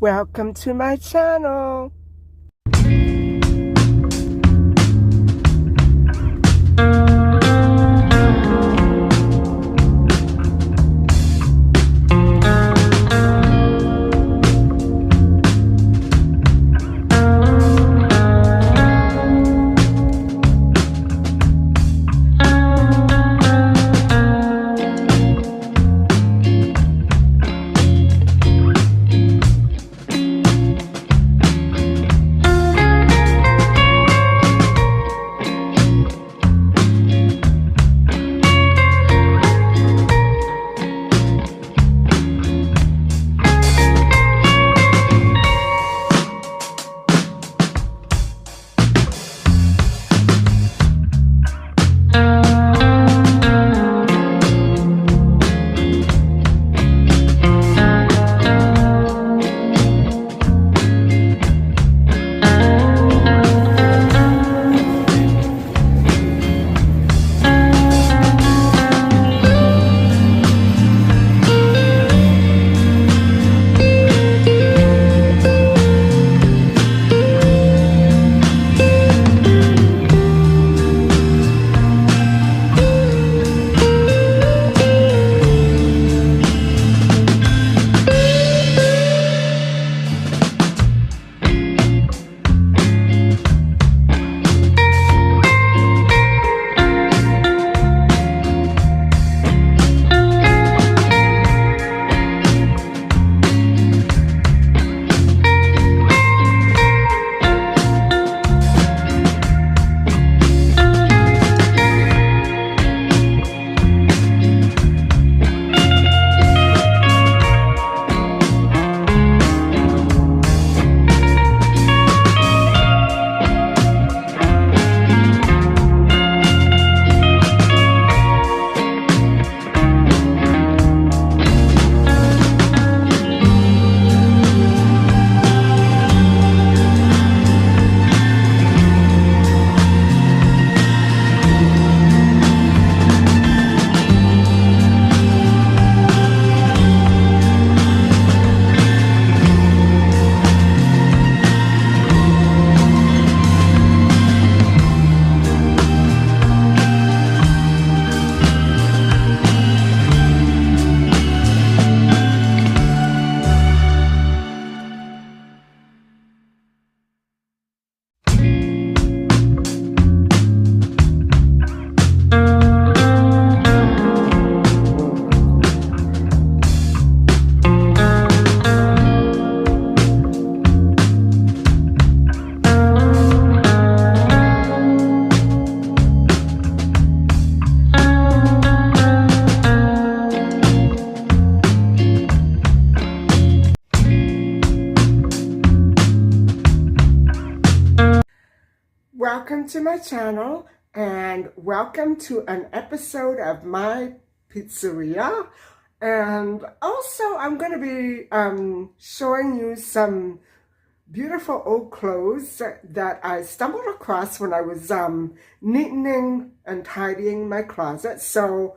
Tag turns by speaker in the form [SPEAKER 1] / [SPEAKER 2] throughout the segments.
[SPEAKER 1] Welcome to my channel. Welcome to my channel and welcome to an episode of my pizzeria. And also I'm going to be showing you some beautiful old clothes that I stumbled across when I was neatening and tidying my closet. So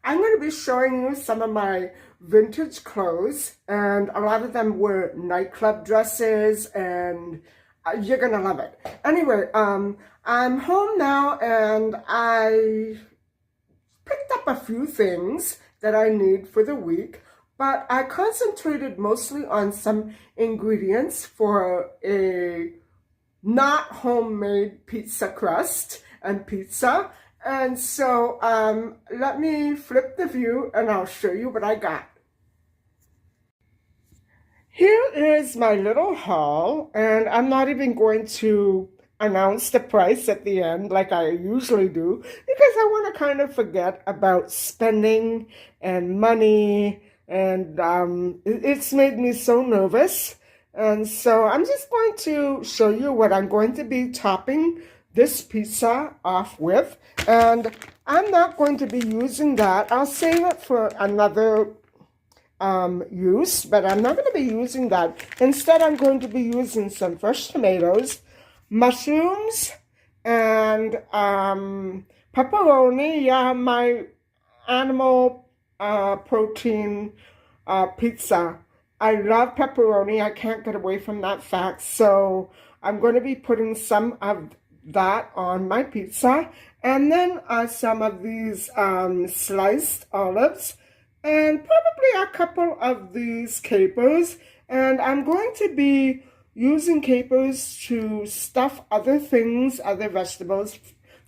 [SPEAKER 1] I'm going to be showing you some of my vintage clothes, and a lot of them were nightclub dresses, and you're gonna love it. Anyway, I'm home now and I picked up a few things that I need for the week, but I concentrated mostly on some ingredients for a not homemade pizza crust and pizza. And so let me flip the view and I'll show you what I got. Here is my little haul, and I'm not even going to announce the price at the end like I usually do, because I want to kind of forget about spending and money, and it's made me so nervous. And so I'm just going to show you what I'm going to be topping this pizza off with, and I'm not going to be using that. I'll save it for another use, but I'm not going to be using that. Instead, I'm going to be using some fresh tomatoes, mushrooms, and pepperoni. Yeah, my animal protein pizza. I love pepperoni. I can't get away from that fact. So I'm going to be putting some of that on my pizza, and then some of these sliced olives, and probably a couple of these capers. And I'm going to be using capers to stuff other things, other vegetables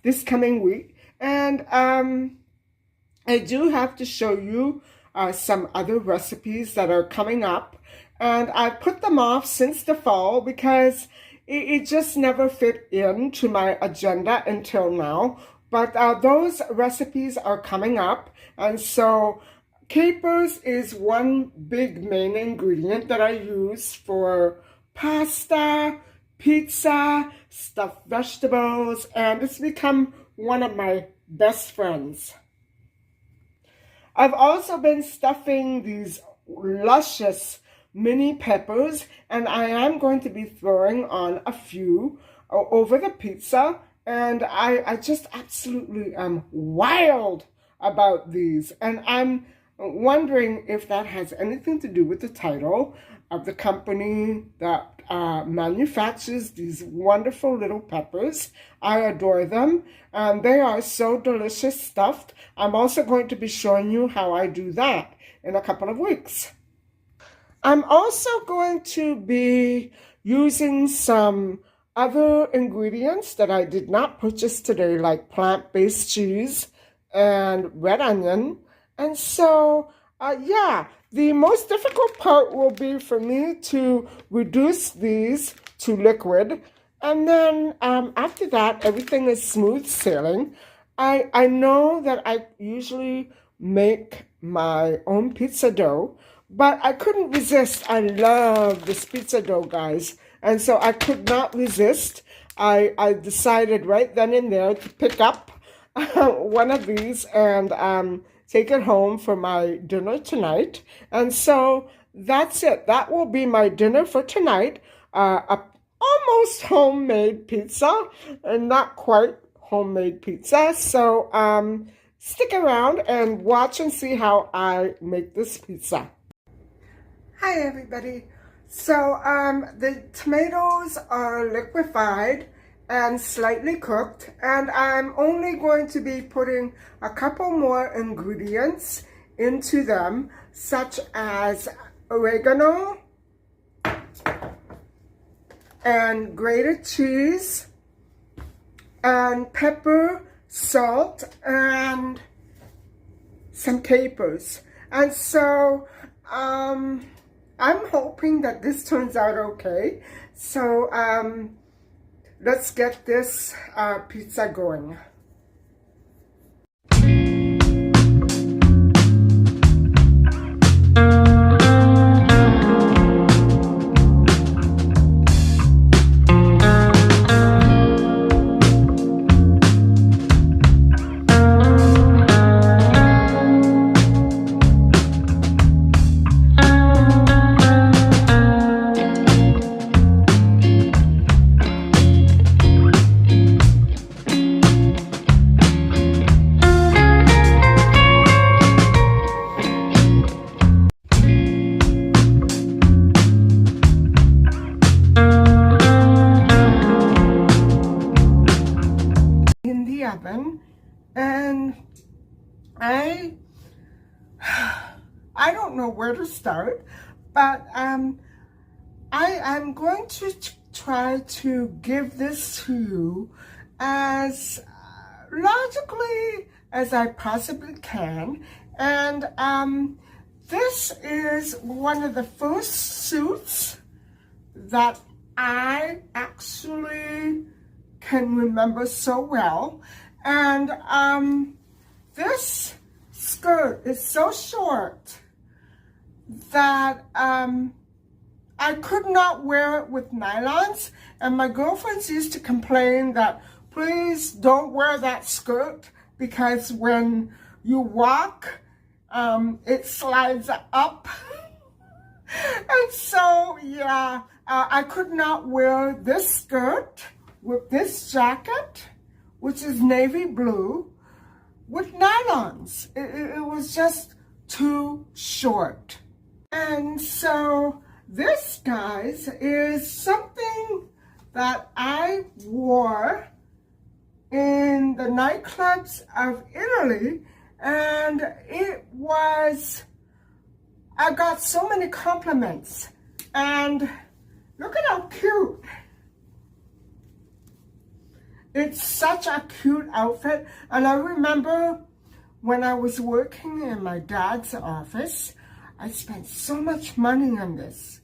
[SPEAKER 1] this coming week. And I do have to show you some other recipes that are coming up. And I put them off since the fall because it just never fit into my agenda until now. But those recipes are coming up. And so capers is one big main ingredient that I use for pasta, pizza, stuffed vegetables, and it's become one of my best friends. I've also been stuffing these luscious mini peppers, and I am going to be throwing on a few over the pizza, and I just absolutely am wild about these, and I'm wondering if that has anything to do with the title of the company that manufactures these wonderful little peppers. I adore them, and they are so delicious stuffed. I'm also going to be showing you how I do that in a couple of weeks. I'm also going to be using some other ingredients that I did not purchase today, like plant-based cheese and red onion. And so, yeah, the most difficult part will be for me to reduce these to liquid. And then after that, everything is smooth sailing. I know that I usually make my own pizza dough, but I couldn't resist. I love this pizza dough, guys. And so I could not resist. I decided right then and there to pick up one of these and take it home for my dinner tonight. And so that's it. That will be my dinner for tonight. A almost homemade pizza, and not quite homemade pizza. So stick around and watch and see how I make this pizza. Hi everybody. So the tomatoes are liquefied and slightly cooked, and I'm only going to be putting a couple more ingredients into them, such as oregano and grated cheese and pepper, salt, and some capers. And so I'm hoping that this turns out okay. So let's get this pizza going. Oven, and I don't know where to start, but I'm going to try to give this to you as logically as I possibly can. And this is one of the first suits that I actually can remember so well. And this skirt is so short that I could not wear it with nylons, and my girlfriends used to complain that please don't wear that skirt because when you walk it slides up. And so yeah, I could not wear this skirt with this jacket, which is navy blue, with nylons. It was just too short. And so this, guys, is something that I wore in the nightclubs of Italy, and I got so many compliments. And look at how cute. It's such a cute outfit. And I remember when I was working in my dad's office, I spent so much money on this.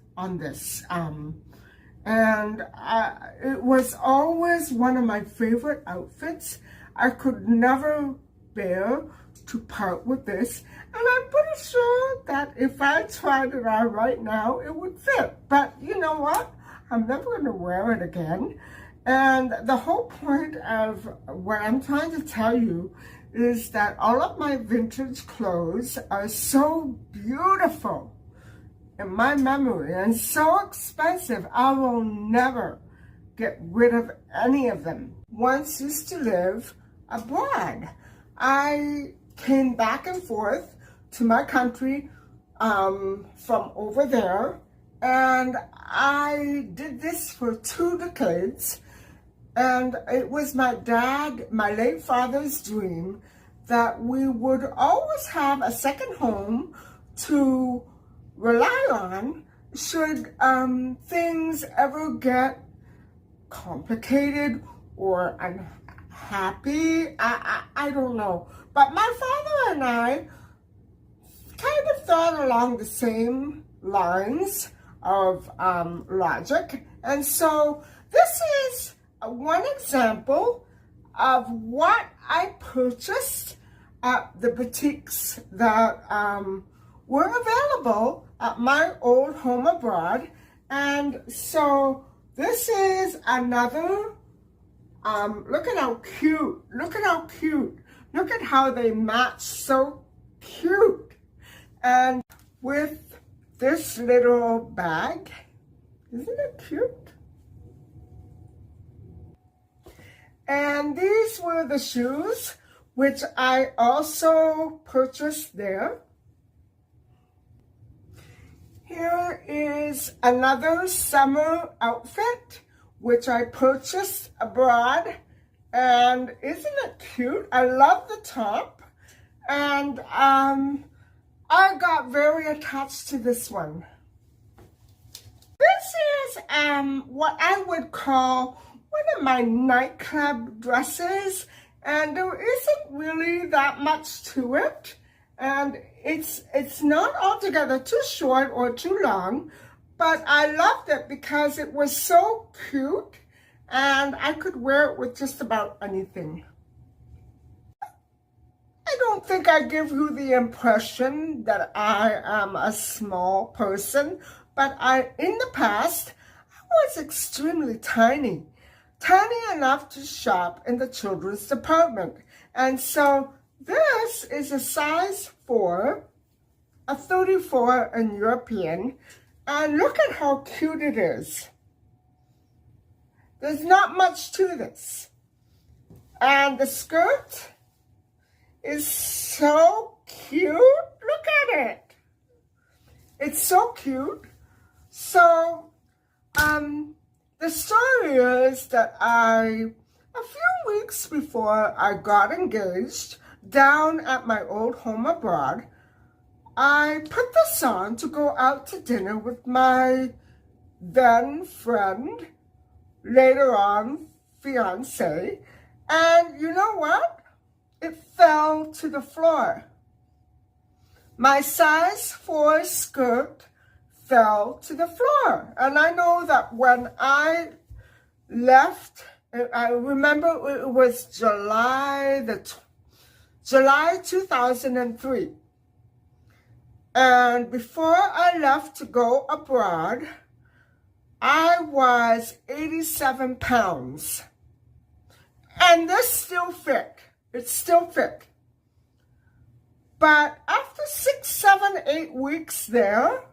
[SPEAKER 1] It was always one of my favorite outfits. I could never bear to part with this. And I'm pretty sure that if I tried it on right now, it would fit. But you know what? I'm never going to wear it again. And the whole point of what I'm trying to tell you is that all of my vintage clothes are so beautiful in my memory and so expensive, I will never get rid of any of them. Once used to live abroad. I came back and forth to my country from over there, and I did this for 2 decades. And it was my late father's dream that we would always have a second home to rely on should things ever get complicated or unhappy. I don't know. But my father and I kind of thought along the same lines of logic. And so this is one example of what I purchased at the boutiques that were available at my old home abroad. And so this is another, look at how cute, look at how cute, look at how they match, so cute. And with this little bag, isn't it cute? And these were the shoes, which I also purchased there. Here is another summer outfit, which I purchased abroad. And isn't it cute? I love the top. And I got very attached to this one. This is what I would call one of my nightclub dresses, and there isn't really that much to it, and it's not altogether too short or too long, but I loved it because it was so cute and I could wear it with just about anything. I don't think I give you the impression that I am a small person, but in the past I was extremely tiny enough to shop in the children's department. And so this is a size 4, a 34 in European, and look at how cute it is. There's not much to this. And the skirt is so cute. Look at it. It's so cute. So, the story is that a few weeks before I got engaged down at my old home abroad, I put this on to go out to dinner with my then friend, later on fiance, and you know what? It fell to the floor. My size 4 skirt fell to the floor. And I know that when I left, I remember it was July 2003. And before I left to go abroad, I was 87 pounds. And this still fit. It still fit. But after 6, 7, 8 weeks there,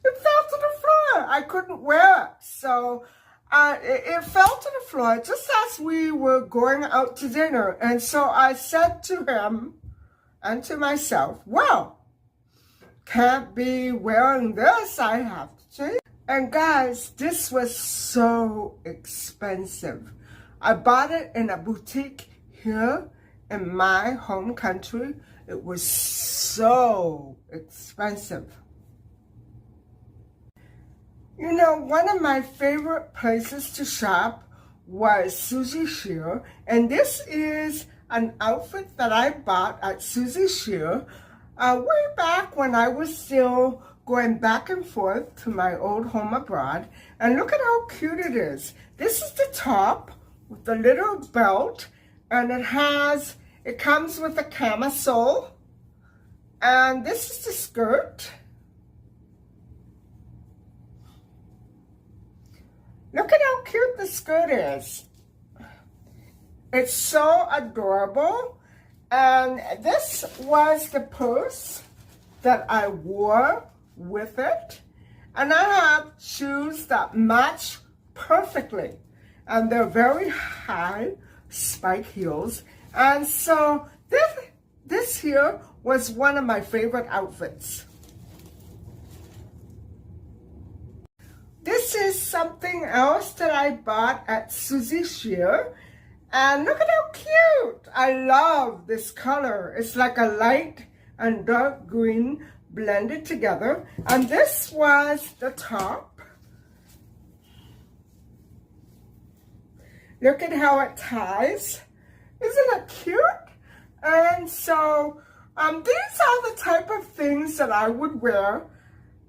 [SPEAKER 1] it fell to the floor. I couldn't wear it. So it fell to the floor just as we were going out to dinner. And so I said to him and to myself, well, can't be wearing this, I have to change. And guys, this was so expensive. I bought it in a boutique here in my home country. It was so expensive. You know, one of my favorite places to shop was Susie Shear, and this is an outfit that I bought at Susie Shear way back when I was still going back and forth to my old home abroad. And look at how cute it is. This is the top with the little belt, and it comes with a camisole, and this is the skirt. Look at how cute the skirt is. It's so adorable. And this was the purse that I wore with it. And I have shoes that match perfectly. And they're very high spike heels. And so this here was one of my favorite outfits. This is something else that I bought at Susie Shear. And look at how cute. I love this color. It's like a light and dark green blended together. And this was the top. Look at how it ties. Isn't it cute? And so these are the type of things that I would wear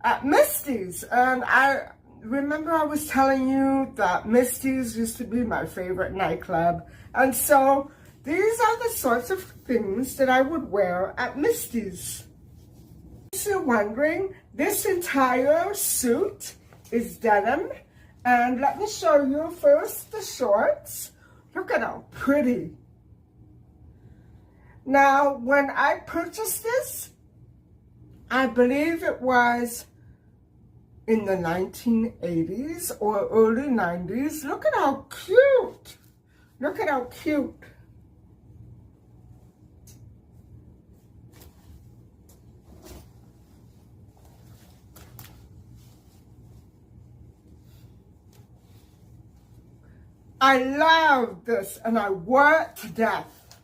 [SPEAKER 1] at Misty's. And I remember I was telling you that Misty's used to be my favorite nightclub. And so these are the sorts of things that I would wear at Misty's. If you're wondering, this entire suit is denim. And let me show you first the shorts. Look at how pretty. Now, when I purchased this, I believe it was in the 1980s or early 90s. Look at how cute. Look at how cute. I love this and I wore it to death.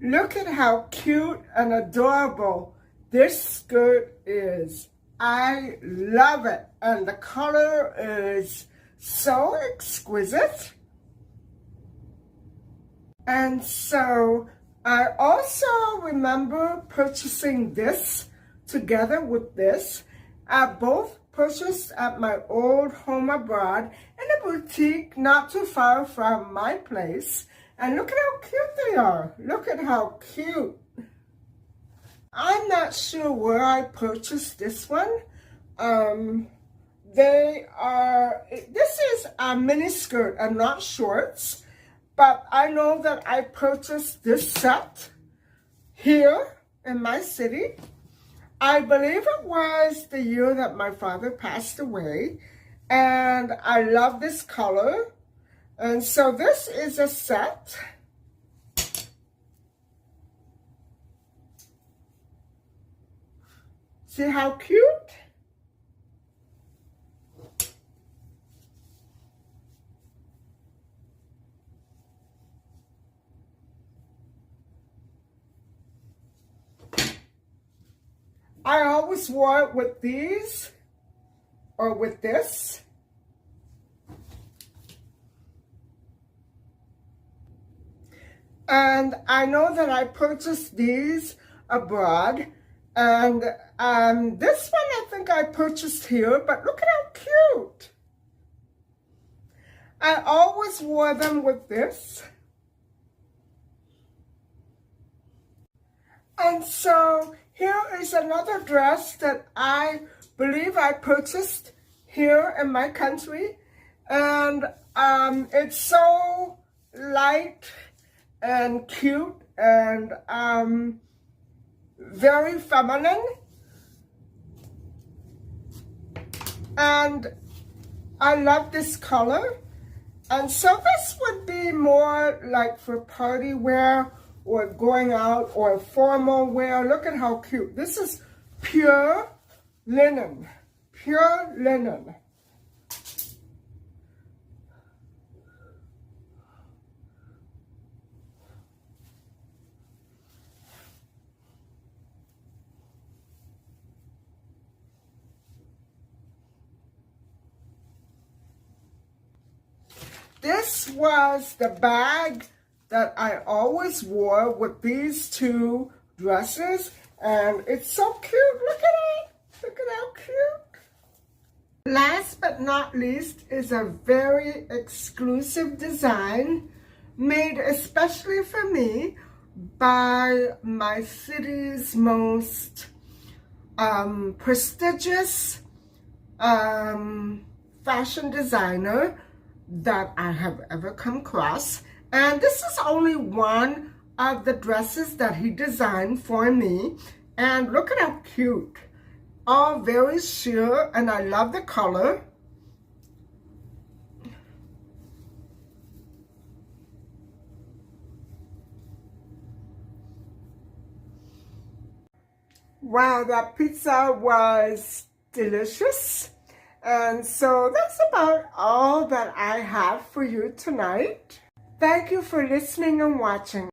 [SPEAKER 1] Look at how cute and adorable this skirt is. I love it, and the color is so exquisite. And so I also remember purchasing this together with this. I both purchased at my old home abroad in a boutique not too far from my place. And look at how cute they are. Look at how cute. I'm not sure where I purchased this one. This is a mini skirt and not shorts, but I know that I purchased this set here in my city. I believe it was the year that my father passed away, and I love this color. And so this is a set. See how cute? I always wore it with these or with this. And I know that I purchased these abroad. And this one I think I purchased here, but look at how cute. I always wore them with this. And so here is another dress that I believe I purchased here in my country. And it's so light and cute and very feminine. And I love this color. And so this would be more like for party wear or going out or formal wear. Look at how cute. This is pure linen. Pure linen. This was the bag that I always wore with these two dresses, and it's so cute. Look at it. Look at how cute. Last but not least is a very exclusive design made especially for me by my city's most prestigious fashion designer that I have ever come across. And this is only one of the dresses that he designed for me. And look at how cute. All very sheer, and I love the color. Wow, that pizza was delicious. And so that's about all that I have for you tonight. Thank you for listening and watching.